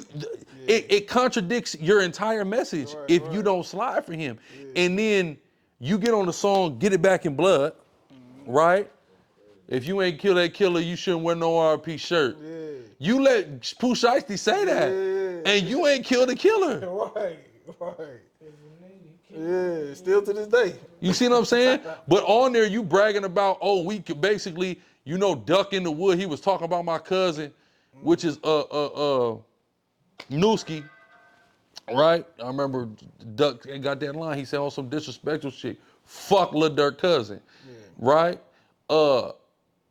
It contradicts your entire message if you right. don't slide for him. And then you get on the song Get It Back in Blood, right? If you ain't kill that killer, you shouldn't wear no RP shirt. Yeah. You let Pooh Shiesty say that, and you ain't killed the killer. Right. Yeah, still to this day. You see what I'm saying? But on there, you bragging about, oh, we could basically, you know, duck in the wood. He was talking about my cousin, which is Newski, right? I remember Duck got that line. He said on some disrespectful shit. Fuck Lil Durk cousin, right?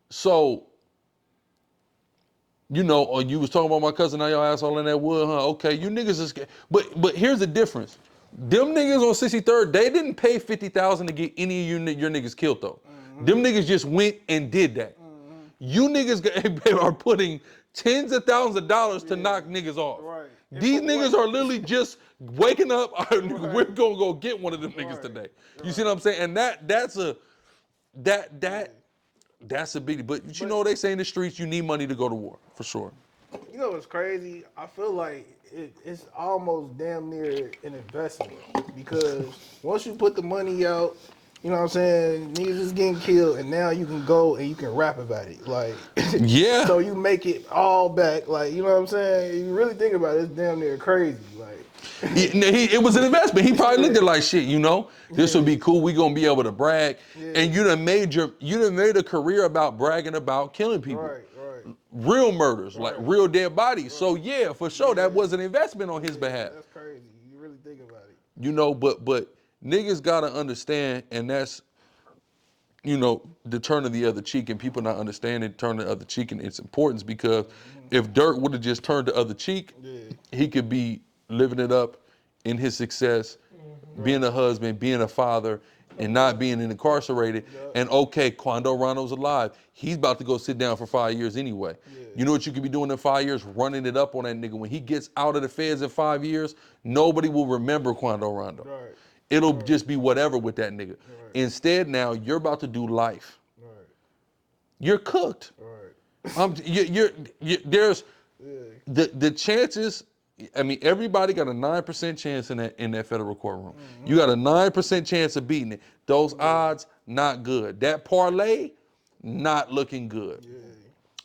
So, you know, or you was talking about my cousin, now y'all asshole in that wood, huh? Okay, you niggas is, but here's the difference. Them niggas on 63rd, they didn't pay $50,000 to get any of your niggas killed though. Them niggas just went and did that. You niggas are putting tens of thousands of dollars to knock niggas off. Right. These niggas are literally just waking up, we're gonna go get one of them niggas today. You see what I'm saying? And that's a biggie. But you know they say in the streets you need money to go to war, for sure. You know what's crazy? I feel like it's almost damn near an investment because once you put the money out, you know what I'm saying, niggas is getting killed, and now you can go and you can rap about it. Like, Yeah. so you make it all back. Like, you know what I'm saying? You really think about it, it's damn near crazy. Like, It was an investment. He probably looked at it like, shit, you know, this would be cool. We gonna be able to brag. And you done made a career about bragging about killing people. right. Real murders, like real dead bodies. So yeah, for sure, that was an investment on his behalf. That's crazy. You really think about it. You know, but niggas gotta understand, and that's, you know, the turn of the other cheek, and people not understanding turn the other cheek and its importance, because if Durk would have just turned the other cheek, he could be living it up in his success, being a husband, being a father, and not being incarcerated. And okay, Quando Rondo's alive. He's about to go sit down for 5 years anyway. You know what you could be doing in 5 years? Running it up on that nigga. When he gets out of the feds in 5 years, nobody will remember Quando Rondo. Right. It'll just be whatever with that nigga. Instead, now you're about to do life. You're cooked. There's the chances. I mean, everybody got a 9% chance in that federal courtroom. You got a 9% chance of beating it. Those odds, not good. That parlay, not looking good.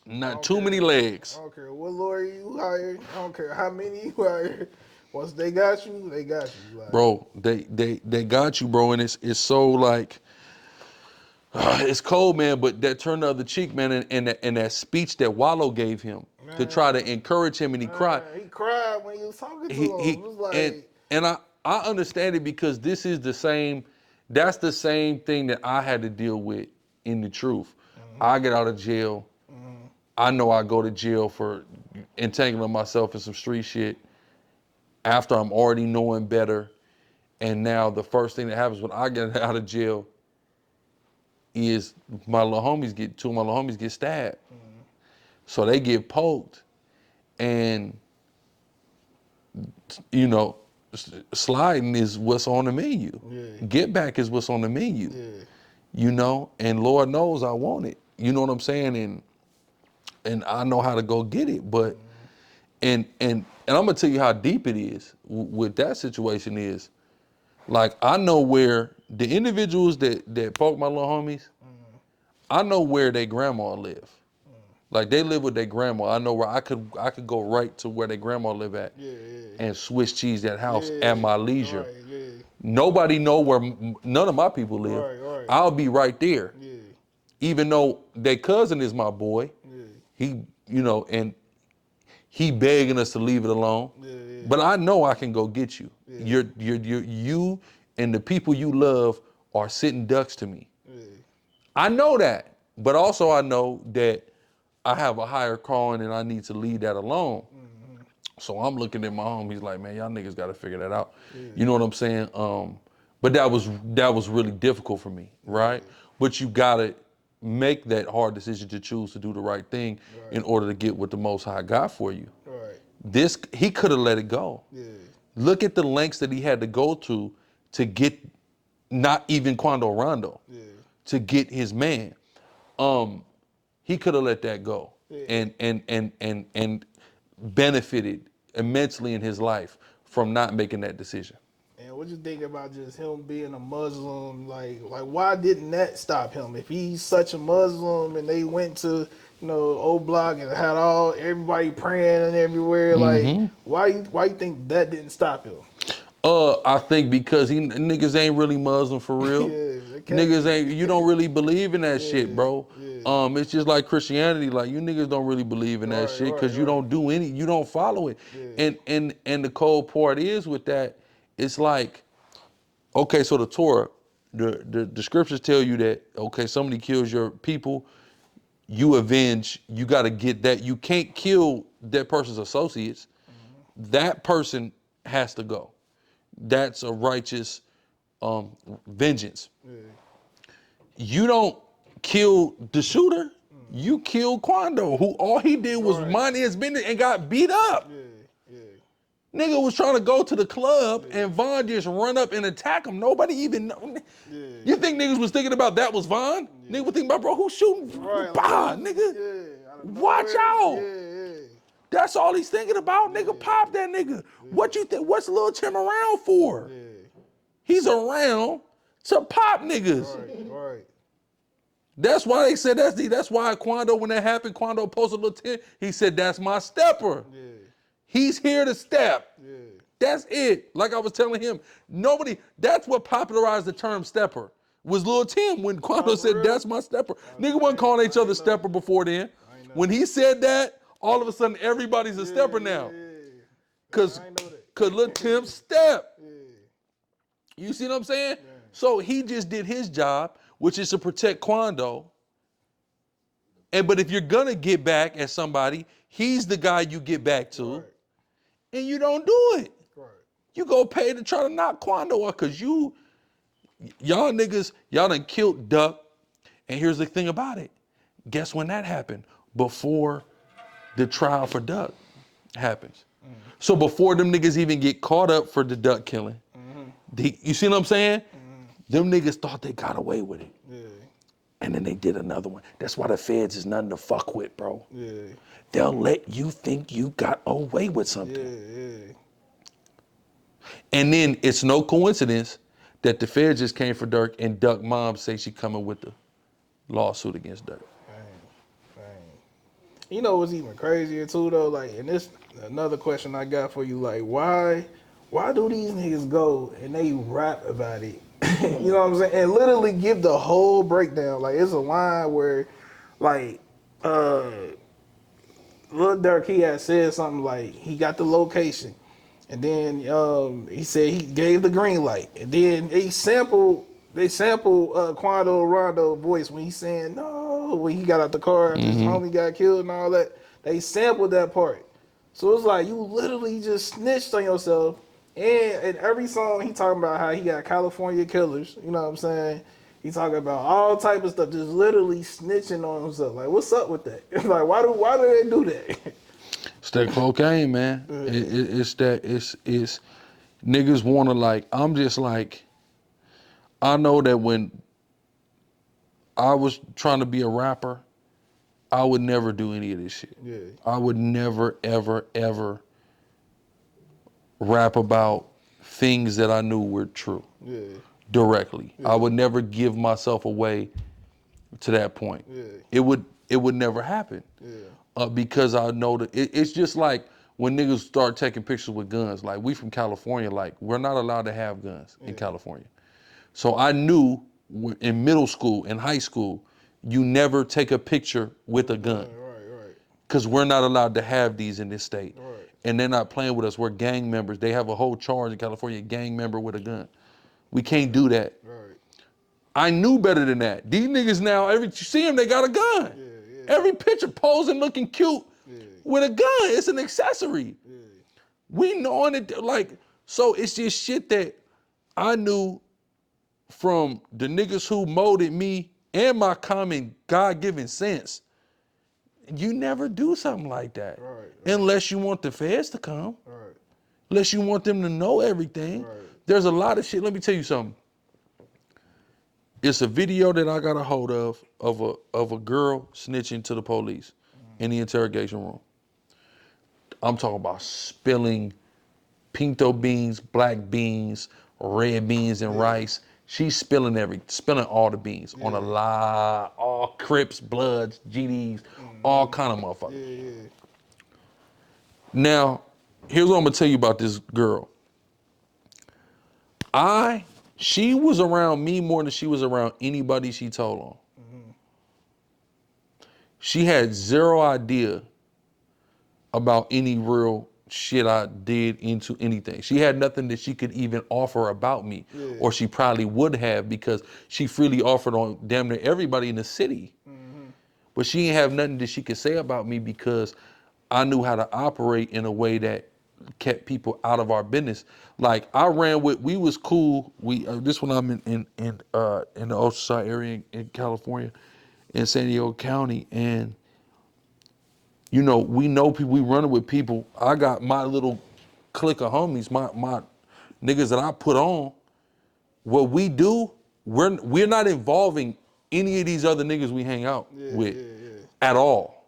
Not too many legs. I don't care what lawyer you hire. I don't care how many you hire. Once they got you, they got you. Like, Bro, they got you, bro, and it's so like, it's cold, man. But that turn the other cheek, man, and that speech that Wallow gave him to try to encourage him, and he cried. He cried when he was talking to him. It was like, and I understand it, because this is that's the same thing that I had to deal with in the truth. I get out of jail. I know I go to jail for entangling myself in some street shit after I'm already knowing better. And now the first thing that happens when I get out of jail is two of my little homies get stabbed. So they get poked, and you know, sliding is what's on the menu. Get back is what's on the menu. You know, and Lord knows I want it. You know what I'm saying? And I know how to go get it, but and I'm gonna tell you how deep it is with that situation is, like, I know where the individuals that poked my little homies, I know where their grandma live. Like, they live with their grandma. I know where I could go right to where their grandma live at and Swiss cheese that house at my leisure. Nobody know where none of my people live. I'll be right there. Even though their cousin is my boy, he, you know, and he begging us to leave it alone. But I know I can go get you. You and the people you love are sitting ducks to me. I know that, but also I know that I have a higher calling and I need to leave that alone. So I'm looking at my homies like, man, y'all niggas got to figure that out. You know what I'm saying? But that was really difficult for me, right? But you gotta make that hard decision to choose to do the right thing in order to get what the Most High got for you. He could have let it go. Look at the lengths that he had to go to get, not even Quando Rondo, to get his man. He could have let that go and benefited immensely in his life from not making that decision. and what you think about just him being a Muslim? Like why didn't that stop him? If he's such a Muslim and they went to, you know, old block and had everybody praying and everywhere, like why you think that didn't stop him? I think because niggas ain't really Muslim for real. Niggas ain't, you don't really believe in that shit, bro. It's just like Christianity. Like you niggas don't really believe in that shit because you don't do any, you don't follow it. And the cold part is with that, it's like, okay, so the Torah, the scriptures tell you that, okay, somebody kills your people, you avenge, you got to get that. You can't kill that person's associates. That person has to go. That's a righteous vengeance. You don't kill the shooter, you kill Quando, who all he did was mind his business and got beat up. Nigga was trying to go to the club and Von just run up and attack him. Nobody even know. You think niggas was thinking about that was Von? Nigga was thinking about, bro, who's shooting? Bah, nigga. Watch out. That's all he's thinking about. Nigga, pop that nigga. What you think? What's Lil Tim around for? He's around to pop niggas. That's why they said that's why Quando, when that happened, Quando posted Lil Tim, he said, that's my stepper. He's here to step. That's it. Like I was telling him, nobody, that's what popularized the term stepper, was Lil Tim when Quando said, that's my stepper. Nigga wasn't calling each other stepper before then. When he said that, all of a sudden everybody's a stepper now. Cause Lil Tim step. You see what I'm saying? So he just did his job, which is to protect Quando. But if you're gonna get back at somebody, he's the guy you get back to. And you don't do it. You go pay to try to knock Quando out because y'all niggas, y'all done killed Duck. And here's the thing about it. Guess when that happened? Before the trial for Duck happens. So before them niggas even get caught up for the Duck killing, you see what I'm saying? Them niggas thought they got away with it. And then they did another one. That's why the feds is nothing to fuck with, bro. They'll let you think you got away with something. And then it's no coincidence that the feds just came for Durk and Duck mom say she coming with the lawsuit against Durk. You know what's even crazier too though? Like, and this another question I got for you, like why do these niggas go and they rap about it? You know what I'm saying? And literally give the whole breakdown. Like it's a line where like Lil Durk, he had said something like he got the location, and then he said he gave the green light, and then they sampled Quando Rondo voice when he's saying no when he got out the car and his homie got killed and all that. They sampled that part, so it's like you literally just snitched on yourself. And in every song he talking about how he got California killers. You know what I'm saying? He talking about all type of stuff, just literally snitching on himself. Like, what's up with that? Like, why do they do that? It's that cocaine, man. It's niggas wanna like, I'm just like, I know that when I was trying to be a rapper, I would never do any of this shit. I would never, ever, ever rap about things that I knew were true. Directly. I would never give myself away to that point. It would never happen. Because I know that it's just like when niggas start taking pictures with guns. Like we from California, like we're not allowed to have guns in California. So I knew in middle school, in high school, you never take a picture with a gun. Because we're not allowed to have these in this state. And they're not playing with us. We're gang members. They have a whole charge in California, gang member with a gun. We can't do that. I knew better than that. These niggas now, you see them, they got a gun. Every picture posing looking cute with a gun. It's an accessory. We knowing it, like, so it's just shit that I knew from the niggas who molded me and my common God-given sense. You never do something like that unless you want the feds to come, unless you want them to know everything. There's a lot of shit. Let me tell you something. It's a video that I got a hold of a girl snitching to the police in the interrogation room. I'm talking about spilling pinto beans, black beans, red beans, and rice. She's spilling all the beans on a lie, all Crips, Bloods, GDs, all kind of motherfuckers. Now, here's what I'm gonna tell you about this girl. She was around me more than she was around anybody she told on. She had zero idea about any real shit I did into anything. She had nothing that she could even offer about me, or she probably would have, because she freely offered on damn near everybody in the city. But she didn't have nothing that she could say about me because I knew how to operate in a way that kept people out of our business. Like I ran with, we was cool. This one I'm in the Oceanside area in California, in San Diego County, and you know, we know people, we running with people. I got my little clique of homies, my niggas that I put on. What we do, we're not involving any of these other niggas we hang out with at all.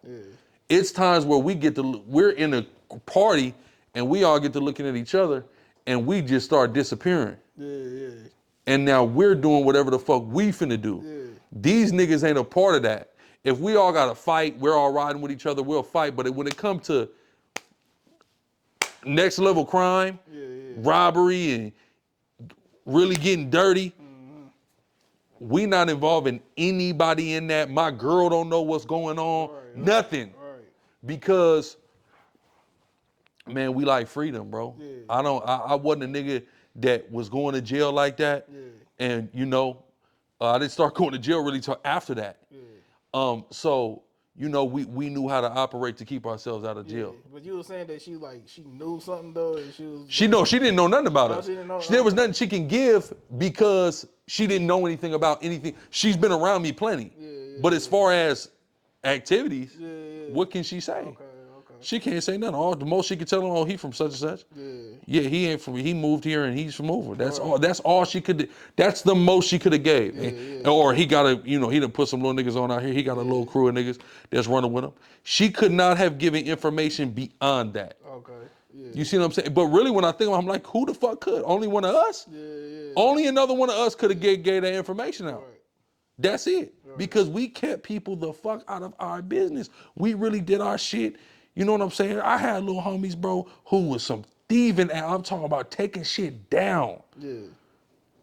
It's times where we're in a party and we all get to looking at each other and we just start disappearing. And now we're doing whatever the fuck we finna do. These niggas ain't a part of that. If we all gotta fight, we're all riding with each other, we'll fight. But when it comes to next level crime, robbery, and really getting dirty, we not involving anybody in that. My girl don't know what's going on, nothing. Because, man, we like freedom, bro. I wasn't a nigga that was going to jail like that. And, you know, I didn't start going to jail really till after that. So, you know, we knew how to operate to keep ourselves out of jail. But you were saying that she knew something though, and she didn't know nothing about us. There was nothing she can give because she didn't know anything about anything. She's been around me plenty. But as far as activities, what can she say? She can't say nothing. All the most she could tell him, oh, he from such and such. Yeah, he ain't from. He moved here and he's from over. That's all. That's all she could do. That's the most she could have gave. Or he got a, you know, he done put some little niggas on out here. He got a little crew of niggas that's running with him. She could not have given information beyond that. You see what I'm saying? But really, when I think about it, I'm like, who the fuck could? Only one of us? Only another one of us could have gave that information out. That's it. Because we kept people the fuck out of our business. We really did our shit. You know what I'm saying? I had little homies, bro, who was some thieving. I'm talking about taking shit down.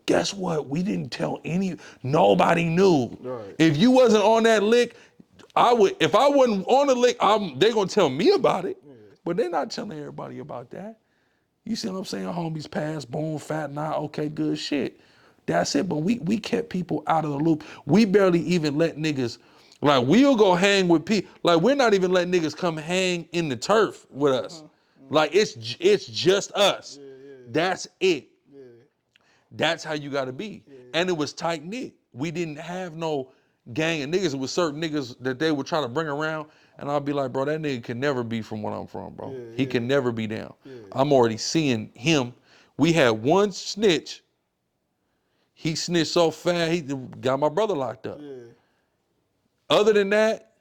Guess what? We didn't tell nobody knew. If you wasn't on that lick, if I wasn't on the lick, they gonna tell me about it. But they're not telling everybody about that. You see what I'm saying? Homies pass, boom, fat, nah, okay, good shit. That's it. But we kept people out of the loop. We barely even let niggas, like, we'll go hang with people. Like, we're not even letting niggas come hang in the turf with us. Like, it's just us. That's it. That's how you gotta be. And it was tight knit. We didn't have no gang of niggas. It was certain niggas that they would try to bring around. And I'll be like, bro, that nigga can never be from where I'm from, bro. He can never be down. I'm already seeing him. We had one snitch. He snitched so fast, he got my brother locked up. Other than that,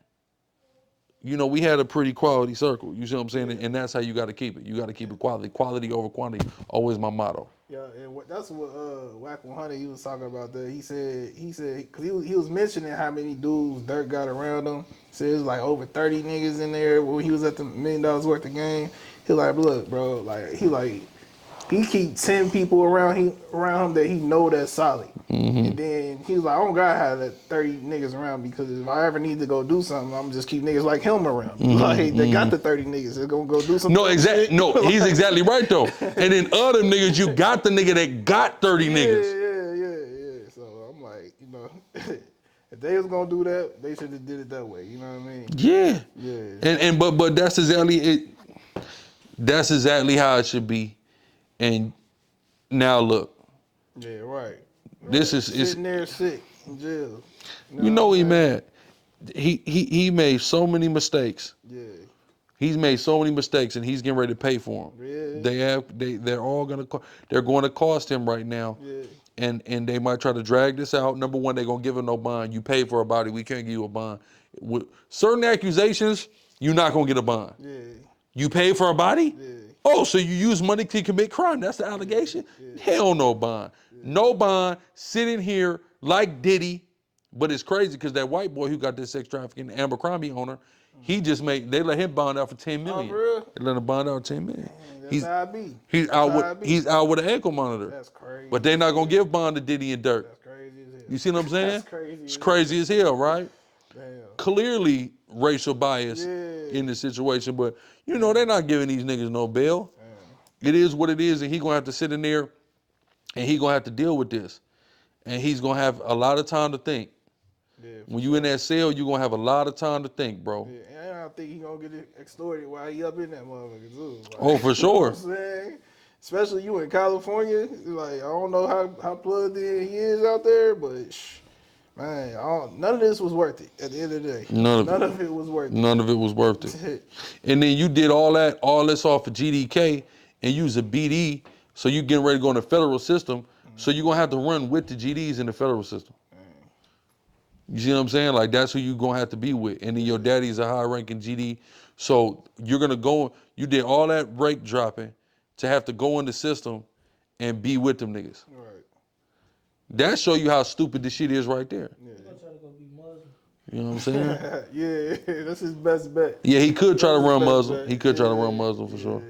you know, we had a pretty quality circle. You see what I'm saying? And that's how you got to keep it. You got to keep it quality. Quality over quantity, always my motto. Yeah, and that's what Wack 100 he was talking about. That he said because he was mentioning how many dudes Durk got around him. He said it was like over 30 niggas in there when he was at the $1 million worth of game. He like, look, bro, he keep 10 people around him that he know that's solid. And then he was like, I don't gotta have that 30 niggas around because if I ever need to go do something, I'm just keep niggas like him around. Like they got the 30 niggas. They're gonna go do something. No, exactly. No, he's exactly right though. And then other niggas, you got the nigga that got 30 niggas. Yeah. So I'm like, you know, if they was gonna do that, they should have did it that way. You know what I mean? Yeah. And but that's exactly it. That's exactly how it should be. And now look. Yeah, right. This is sitting there sick in jail. You know he mad. He made so many mistakes. He's made so many mistakes, and he's getting ready to pay for them. They're going to cost him right now. And they might try to drag this out. Number one, they're gonna give him no bond. You pay for a body, we can't give you a bond. With certain accusations, you're not gonna get a bond. You pay for a body? Oh, so you use money to commit crime? That's the allegation? Hell no bond. No bond, sitting here like Diddy, but it's crazy because that white boy who got this sex trafficking, Abercrombie owner, he just they let him bond out for 10 million. Oh, for real? They let him bond out 10 million. Man, that's how I be. He's out with an ankle monitor. That's crazy. But they're not gonna give bond to Diddy and Durk. That's crazy as hell. You see what I'm saying? That's crazy. It's crazy as hell, right? Damn. clearly racial bias in the situation, but you know, they're not giving these niggas no bail. It is what it is, and he gonna have to sit in there and he gonna have to deal with this. And he's gonna have a lot of time to think. Yeah, when you in that cell, you gonna have a lot of time to think, bro. Yeah, and I don't think he gonna get extorted while he up in that motherfucker too. Like, Oh, for sure. You know what I'm saying? Especially you in California. Like, I don't know how plugged in he is out there, but man, none of this was worth it at the end of the day. None of it was worth it. None of it was worth it. And then you did all this off of GDK and use a BD, so you getting ready to go in the federal system, so you're gonna have to run with the GDs in the federal system. You see what I'm saying? Like, that's who you gonna have to be with. And then your daddy's a high ranking GD. So you're gonna go, you did all that rate dropping to have to go in the system and be with them niggas. Right. That show you how stupid this shit is right there. He's gonna try to go be Muslim. You know what I'm saying? Yeah, that's his best bet. Yeah, he could try to That's his run best Muslim. bet. He could try to run Muslim for sure.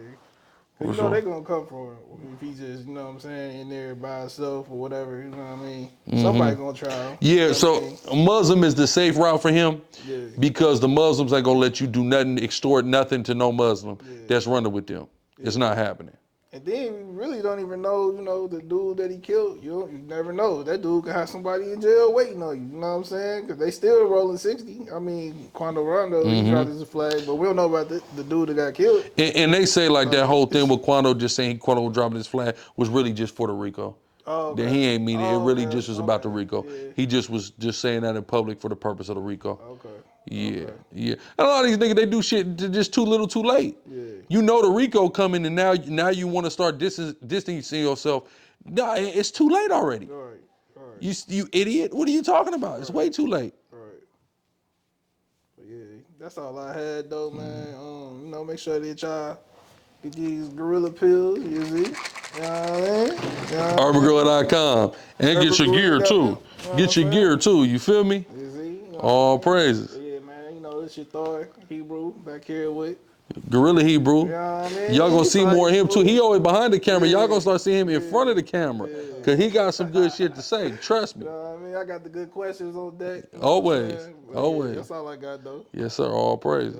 You know they gonna come for him if he just, you know what I'm saying, in there by himself or whatever, you know what I mean? Somebody gonna try him. Yeah, You know so what I Muslim is the safe route for him Yeah. because the Muslims ain't gonna let you do nothing, extort nothing to no Muslim that's running with them. It's not happening. And then you really don't even know, you know, the dude that he killed. You never know. That dude could have somebody in jail waiting on you. You know what I'm saying? Because they still rolling 60. I mean, Quando Rondo, he dropped his flag, but we don't know about the dude that got killed. And they say like that whole thing with Quando just saying Quando dropping his flag was really just for the RICO. Oh, okay. Then he ain't mean it. It really Okay. just was about the RICO. Yeah. He just was just saying that in public for the purpose of the RICO. Okay. Yeah, yeah. And a lot of these niggas, they do shit just too little, too late. Yeah. You know the RICO coming, and now you want to start distancing yourself. Nah, it's too late already. All right. You idiot. What are you talking about? It's way too late. All right. But yeah, that's all I had though, man. You know, make sure that y'all get these gorilla pills, you see? You know what I mean? Urban.com. And get your gear too. Get your gear too. You feel me? You see? You know All praises. Yeah, man, you know, this your Thor Hebrew back here with. GORRILLA Hebrew. You know what I mean? Y'all gonna see more of him too. He always behind the camera. Yeah. Y'all gonna start seeing him in front of the camera. Cause he got some good shit to say. Trust me. You know what I mean? I got the good questions on deck. You know Always. what I'm saying? But Always. Yeah, that's all I got though. Yes, sir. All praises.